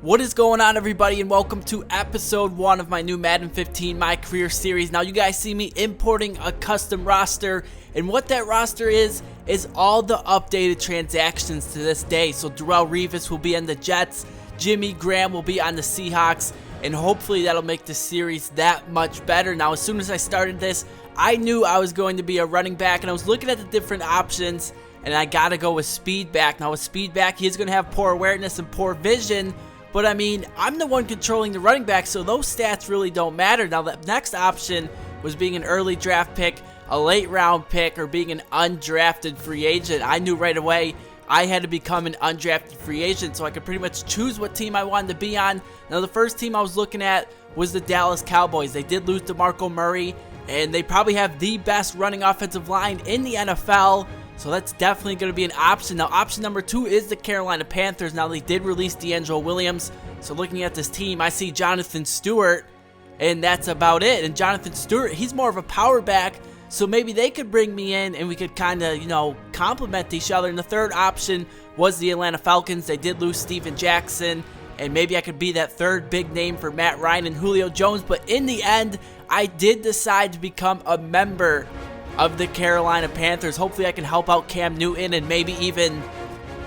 What is going on, everybody, and welcome to episode 1 of my new Madden 15 My Career series. Now, you guys see me importing a custom roster, and what that roster is all the updated transactions to this day. So Darrelle Revis will be on the Jets, Jimmy Graham will be on the Seahawks, and hopefully that'll make the series that much better. Now, as soon as I started this, I knew I was going to be a running back, and I was looking at the different options, and I gotta go with speed back. Now, with speed back, he's gonna have poor awareness and poor vision. But, I mean, I'm the one controlling the running back, so those stats really don't matter. Now, the next option was being an early draft pick, a late round pick, or being an undrafted free agent. I knew right away I had to become an undrafted free agent, so I could pretty much choose what team I wanted to be on. Now, the first team I was looking at was the Dallas Cowboys. They did lose DeMarco Murray, and they probably have the best running offensive line in the NFL. So that's definitely going to be an option. Now, option number 2 is the Carolina Panthers. Now, they did release D'Angelo Williams. So looking at this team, I see Jonathan Stewart, and that's about it. And Jonathan Stewart, he's more of a power back. So maybe they could bring me in and we could kind of, complement each other. And the third option was the Atlanta Falcons. They did lose Steven Jackson. And maybe I could be that third big name for Matt Ryan and Julio Jones. But in the end, I did decide to become a member of the Carolina Panthers. Hopefully I can help out Cam Newton and maybe even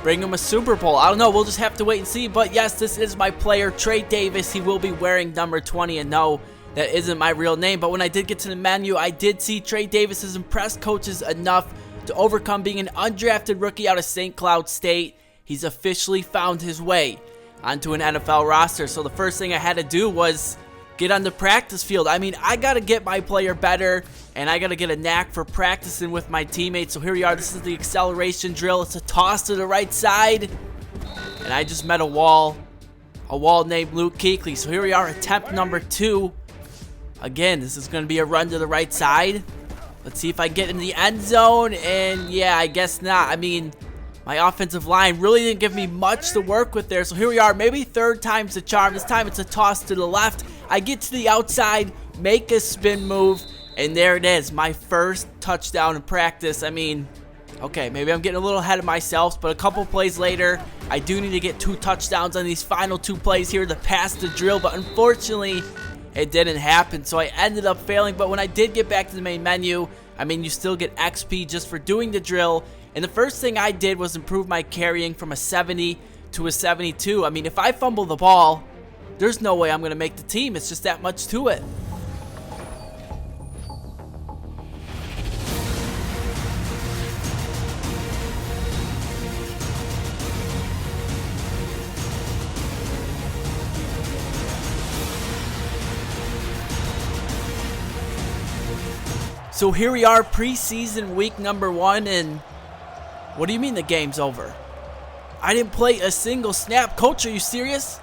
bring him a Super Bowl. I don't know. We'll just have to wait and see. But yes, this is my player, Trey Davis. He will be wearing number 20. And no, that isn't my real name. But when I did get to the menu, I did see Trey Davis has impressed coaches enough to overcome being an undrafted rookie out of St. Cloud State. He's officially found his way onto an NFL roster. So the first thing I had to do was get on the practice field. I mean, I got to get my player better, and I got to get a knack for practicing with my teammates. So here we are. This is the acceleration drill. It's a toss to the right side, and I just met a wall named Luke Kuechly. So here we are, attempt number 2. Again, this is going to be a run to the right side. Let's see if I get in the end zone, and yeah, I guess not. I mean, my offensive line really didn't give me much to work with there. So here we are, maybe third time's the charm. This time it's a toss to the left. I get to the outside, make a spin move, and there it is, my first touchdown in practice. I mean, okay, maybe I'm getting a little ahead of myself, but a couple plays later, I do need to get 2 touchdowns on these final 2 plays here to pass the drill, but unfortunately, it didn't happen, so I ended up failing. But when I did get back to the main menu, I mean, you still get XP just for doing the drill, and the first thing I did was improve my carrying from a 70 to a 72. I mean, if I fumble the ball, there's no way I'm going to make the team. It's just that much to it. So here we are, preseason week number 1, and what do you mean the game's over? I didn't play a single snap. Coach, are you serious?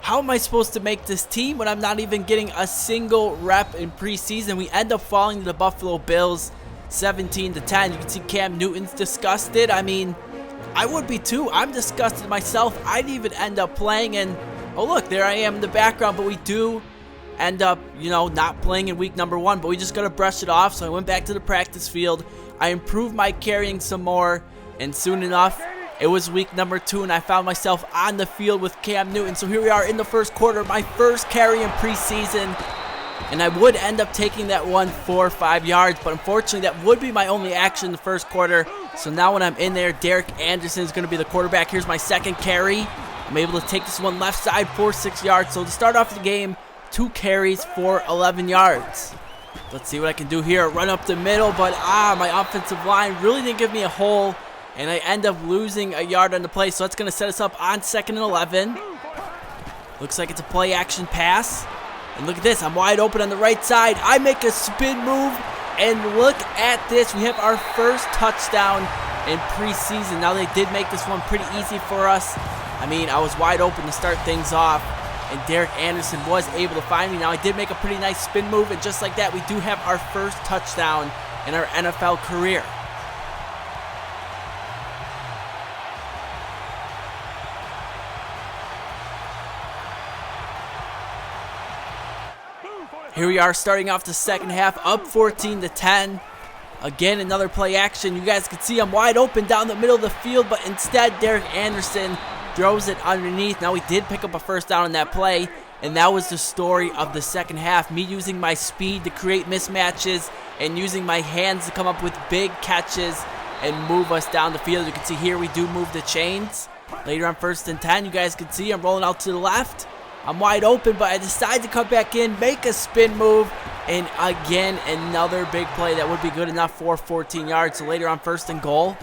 How am I supposed to make this team when I'm not even getting a single rep in preseason? We end up falling to the Buffalo Bills 17-10. You can see Cam Newton's disgusted. I mean, I would be too. I'm disgusted myself. I'd even end up playing, and oh look, there I am in the background. But we do end up, not playing in week number 1. But we just got to brush it off. So I went back to the practice field. I improved my carrying some more, and soon enough, it was week number 2, and I found myself on the field with Cam Newton. So here we are in the first quarter, my first carry in preseason, and I would end up taking that one 4 or 5 yards, but unfortunately that would be my only action in the first quarter. So now when I'm in there, Derek Anderson is going to be the quarterback. Here's my second carry. I'm able to take this one left side for 6 yards. So to start off the game, 2 carries for 11 yards. Let's see what I can do here. Run up the middle, but my offensive line really didn't give me a hole, and I end up losing a yard on the play. So that's going to set us up on 2nd and 11. Looks like it's a play action pass. And look at this. I'm wide open on the right side. I make a spin move. And look at this. We have our first touchdown in preseason. Now, they did make this one pretty easy for us. I mean, I was wide open to start things off, and Derek Anderson was able to find me. Now, I did make a pretty nice spin move. And just like that, we do have our first touchdown in our NFL career. Here we are starting off the second half, up 14-10. Again, another play action. You guys can see I'm wide open down the middle of the field, but instead Derek Anderson throws it underneath. Now we did pick up a first down on that play, and that was the story of the second half. Me using my speed to create mismatches and using my hands to come up with big catches and move us down the field. You can see here we do move the chains. Later on 1st and 10, you guys can see I'm rolling out to the left. I'm wide open, but I decide to come back in, make a spin move, and again, another big play that would be good enough for 14 yards. So later on 1st and goal,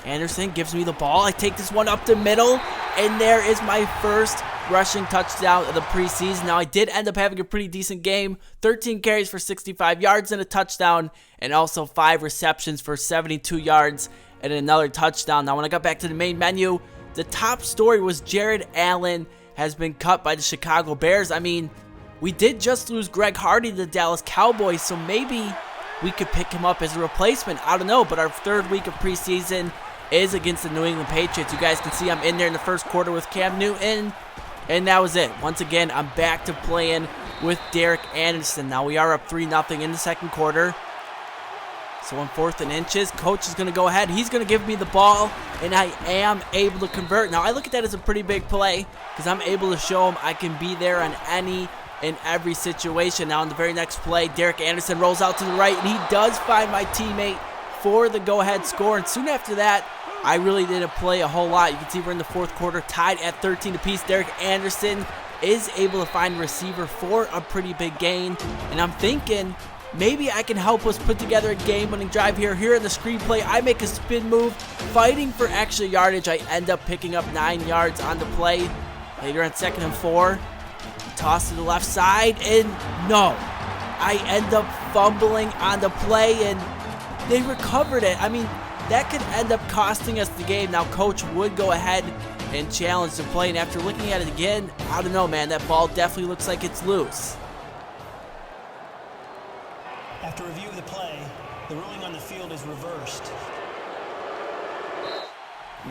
Anderson gives me the ball. I take this one up the middle, and there is my first rushing touchdown of the preseason. Now, I did end up having a pretty decent game. 13 carries for 65 yards and a touchdown, and also 5 receptions for 72 yards and another touchdown. Now, when I got back to the main menu, the top story was Jared Allen has been cut by the Chicago Bears. I mean, we did just lose Greg Hardy to the Dallas Cowboys, so maybe we could pick him up as a replacement. I don't know, but our 3rd week of preseason is against the New England Patriots. You guys can see I'm in there in the 1st quarter with Cam Newton, and that was it. Once again, I'm back to playing with Derek Anderson. Now we are up 3-0 in the 2nd quarter. So on 4th and inches, coach is going to go ahead. He's going to give me the ball, and I am able to convert. Now, I look at that as a pretty big play because I'm able to show him I can be there on any and every situation. Now, in the very next play, Derek Anderson rolls out to the right, and he does find my teammate for the go-ahead score. And soon after that, I really didn't play a whole lot. You can see we're in the 4th quarter, tied at 13 apiece. Derek Anderson is able to find a receiver for a pretty big gain, and I'm thinking maybe I can help us put together a game-winning drive here. Here in the screenplay, I make a spin move, fighting for extra yardage. I end up picking up 9 yards on the play. Later on 2nd and 4, toss to the left side, and no. I end up fumbling on the play, and they recovered it. I mean, that could end up costing us the game. Now, coach would go ahead and challenge the play, and after looking at it again, I don't know, man. That ball definitely looks like it's loose. After review of the play, the ruling on the field is reversed.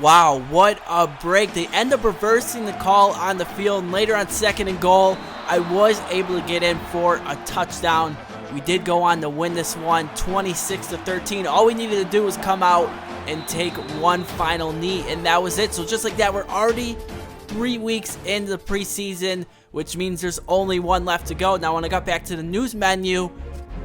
Wow, what a break. They end up reversing the call on the field, and later on 2nd and goal, I was able to get in for a touchdown. We did go on to win this one 26-13. All we needed to do was come out and take one final knee, and that was it. So just like that, we're already 3 weeks into the preseason, which means there's only one left to go. Now, when I got back to the news menu,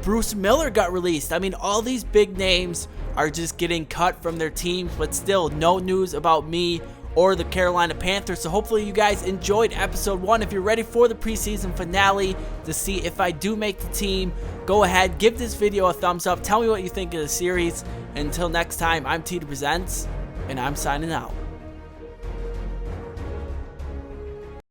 Bruce Miller got released. I mean, all these big names are just getting cut from their teams, but still no news about me or the Carolina Panthers. So hopefully you guys enjoyed episode 1. If you're ready for the preseason finale to see if I do make the team, go ahead, give this video a thumbs up. Tell me what you think of the series. Until next time, I'm T2Presents, and I'm signing out.